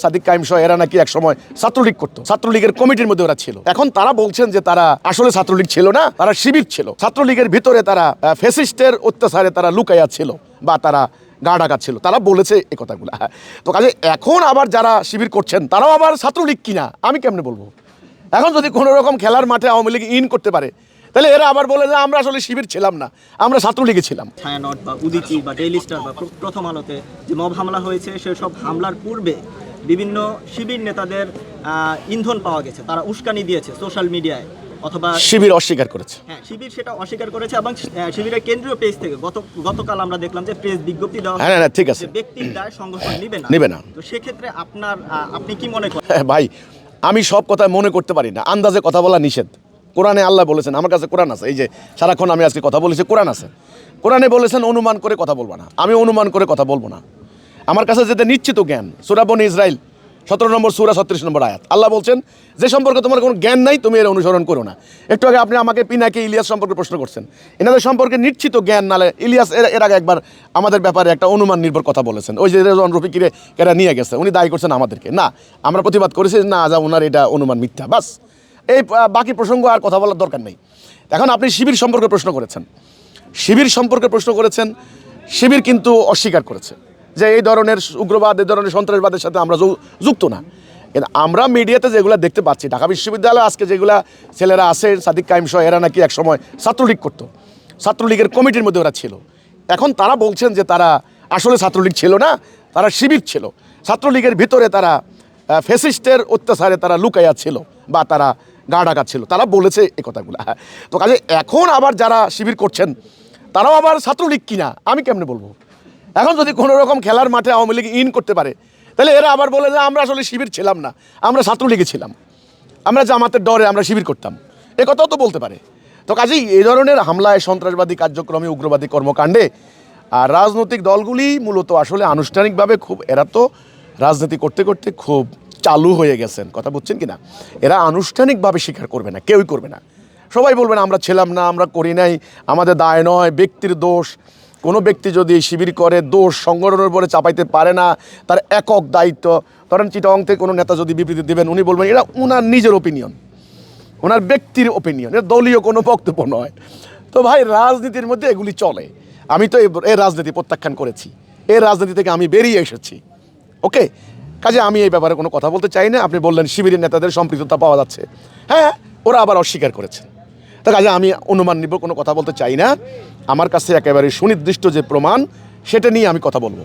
সাদিক কায়েম সহ এরা নাকি এক সময় ছাত্রলীগ করতো, ছাত্রলীগের কমিটির মধ্যে ওরা ছিল। এখন তারা বলছেন যে তারা আসলে ছাত্রলীগ ছিল না, তারা শিবির ছিল। ছাত্রলীগের ভিতরে তারা ফ্যাসিস্টের অত্যাচারে তারা লুকাইয়া ছিল বা তারা গা ঢাকা ছিল, তারা বলেছে এই কথাগুলো। তো কাজে এখন আবার যারা শিবির করছেন তারাও আবার ছাত্রলীগ কিনা আমি কেমনে বলবো? এখন যদি কোনো রকম খেলার মাঠে আওয়ামী লীগ ইন করতে পারে তাহলে এরা আবার বলে যে আমরা আসলে শিবির ছিলাম না, আমরা ছাত্রলীগে ছিলাম। ছায়ানট বা উদীচী বা ডেইলি স্টার বা প্রথম আলোতে যে মব হামলা হয়েছে, সেসব হামলার পূর্বে বিভিন্ন শিবির নেতাদের ইন্ধন পাওয়া গেছে, তারা উস্কানি দিয়েছে সোশ্যাল মিডিয়ায়, অথবা শিবির অস্বীকার করেছে। হ্যাঁ, শিবির সেটা অস্বীকার করেছে এবং শিবিরের কেন্দ্রীয় পেজ থেকে গতকাল আমরা দেখলাম যে প্রেস বিজ্ঞপ্তি দেওয়া হ্যাঁ, ঠিক আছে, ব্যক্তির দায় সংগঠন নেবে না। তো সেক্ষেত্রে আপনি কি মনে করেন? ভাই, আমি সব কথা মনে করতে পারি না, আন্দাজে কথা বলা নিষেধ। কোরআনে আল্লাহ বলেছেন, আমার কাছে কোরআন আছে, এই যে সারাক্ষণ আমি আজকে কথা বলেছি, কোরআন আছে, কোরআনে বলেছেন অনুমান করে কথা বলবো না। আমি অনুমান করে কথা বলবো না, আমার কাছে যেটা নিশ্চিত জ্ঞান। সূরা বনী ইসরাইল 17 নম্বর সূরা 36 নম্বর আয়াত, আল্লাহ বলছেন যে সম্পর্কে তোমার কোনো জ্ঞান নাই তুমি এর অনুসরণ করো না। একটু আগে আপনি আমাকে পিনাকি ইলিয়াস সম্পর্কে প্রশ্ন করছেন, এনাদের সম্পর্কে নিশ্চিত জ্ঞান নালে ইলিয়াস এর আগে একবার আমাদের ব্যাপারে একটা অনুমান নির্ভর কথা বলেছেন। ওই যে রেজওয়ান রফিকিরে কেরা নিয়ে গেছে, উনি দায়ী করছেন আমাদেরকে, না আমরা প্রতিবাদ করেছি না যা ওনার এটা অনুমান মিথ্যা, বাস। এই বাকি প্রসঙ্গ আর কথা বলার দরকার নেই। এখন আপনি শিবির সম্পর্কে প্রশ্ন করেছেন, শিবির কিন্তু অস্বীকার করেছে যে এই ধরনের উগ্রবাদ, এই ধরনের সন্ত্রাসবাদের সাথে আমরা যুক্ত না। কিন্তু আমরা মিডিয়াতে যেগুলো দেখতে পাচ্ছি, ঢাকা বিশ্ববিদ্যালয়ে আজকে যেগুলা ছেলেরা আছে, সাদিক কায়েম সহ এরা নাকি এক সময় ছাত্রলীগ করতো, ছাত্রলীগের কমিটির মধ্যে ওরা ছিল। এখন তারা বলছেন যে তারা আসলে ছাত্রলীগ ছিল না, তারা শিবির ছিল। ছাত্রলীগের ভিতরে তারা ফ্যাসিস্টের অত্যাচারে তারা লুকাইয়া ছিল বা তারা গা ঢাকা ছিল, তারা বলেছে এই কথাগুলো। তো কাজে এখন আবার যারা শিবির করছেন তারাও আবার ছাত্রলীগ কিনা আমি কেমনে বলবো? এখন যদি কোনো রকম খেলার মাঠে আওয়ামী লীগ ইন করতে পারে তাহলে এরা আবার বলে যে আমরা আসলে শিবির ছিলাম না, আমরা ছাত্রলীগে ছিলাম, আমরা জামাতের ডরে আমরা শিবির করতাম, এ কথাও তো বলতে পারে। তো কাজেই এই ধরনের হামলায়, সন্ত্রাসবাদী কার্যক্রমে, উগ্রবাদী কর্মকাণ্ডে আর রাজনৈতিক দলগুলি মূলত আসলে আনুষ্ঠানিকভাবে খুব, এরা তো রাজনীতি করতে করতে খুব চালু হয়ে গেছেন, কথা বুঝছেন কিনা? এরা আনুষ্ঠানিকভাবে স্বীকার করবে না, কেউই করবে না। সবাই বলবে না আমরা ছিলাম না, আমরা করি নাই, আমাদের দায় নয়, ব্যক্তির দোষ। কোনো ব্যক্তি যদি শিবির করে, দোষ সংগঠনের উপরে চাপাইতে পারে না, তার একক দায়িত্ব। ধরেন চিটাগং থেকে কোনো নেতা যদি বিবৃতি দেবেন, উনি বলবেন এটা ওনার নিজের ওপিনিয়ন, ওনার ব্যক্তির ওপিনিয়ন, এটা দলীয় কোনো বক্তব্য নয়। তো ভাই, রাজনীতির মধ্যে এগুলি চলে। আমি তো এই রাজনীতি প্রত্যাখ্যান করেছি, এই রাজনীতি থেকে আমি বেরিয়ে এসেছি, ওকে? কাজে আমি এই ব্যাপারে কোনো কথা বলতে চাই না। আপনি বললেন শিবিরের নেতাদের সম্পৃক্ততা পাওয়া যাচ্ছে, হ্যাঁ, ওরা আবার অস্বীকার করেছে। তো কাজে আমি অনুমান নির্ভর কোনো কথা বলতে চাই না। আমার কাছে একেবারে সুনির্দিষ্ট যে প্রমাণ, সেটা নিয়ে আমি কথা বলবো।